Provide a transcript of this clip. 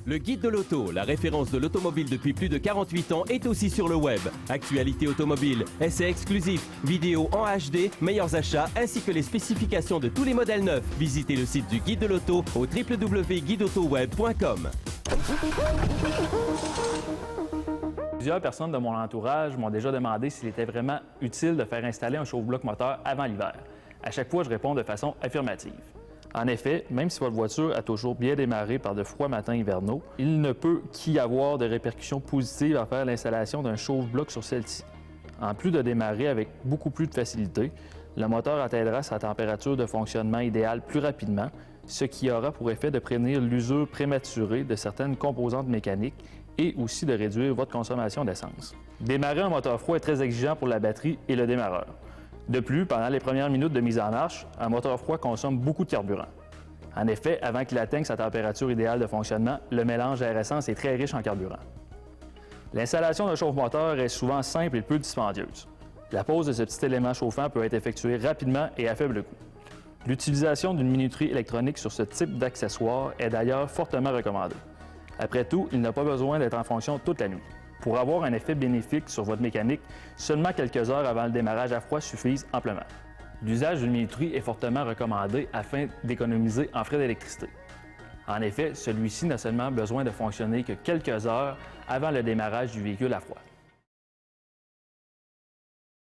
Le Guide de l'auto, la référence de l'automobile depuis plus de 48 ans, est aussi sur le web. Actualité automobile, essais exclusifs, vidéos en HD, meilleurs achats, ainsi que les spécifications de tous les modèles neufs. Visitez le site du Guide de l'auto au www.guideautoweb.com. Plusieurs personnes de mon entourage m'ont déjà demandé s'il était vraiment utile de faire installer un chauffe-bloc moteur avant l'hiver. À chaque fois, je réponds de façon affirmative. En effet, même si votre voiture a toujours bien démarré par de froids matins hivernaux, il ne peut qu'y avoir de répercussions positives à faire l'installation d'un chauffe-bloc sur celle-ci. En plus de démarrer avec beaucoup plus de facilité, le moteur atteindra sa température de fonctionnement idéale plus rapidement, ce qui aura pour effet de prévenir l'usure prématurée de certaines composantes mécaniques et aussi de réduire votre consommation d'essence. Démarrer un moteur froid est très exigeant pour la batterie et le démarreur. De plus, pendant les premières minutes de mise en marche, un moteur froid consomme beaucoup de carburant. En effet, avant qu'il atteigne sa température idéale de fonctionnement, le mélange air-essence est très riche en carburant. L'installation d'un chauffe-moteur est souvent simple et peu dispendieuse. La pose de ce petit élément chauffant peut être effectuée rapidement et à faible coût. L'utilisation d'une minuterie électronique sur ce type d'accessoire est d'ailleurs fortement recommandée. Après tout, il n'a pas besoin d'être en fonction toute la nuit. Pour avoir un effet bénéfique sur votre mécanique, seulement quelques heures avant le démarrage à froid suffisent amplement. L'usage d'une minuterie est fortement recommandé afin d'économiser en frais d'électricité. En effet, celui-ci n'a seulement besoin de fonctionner que quelques heures avant le démarrage du véhicule à froid.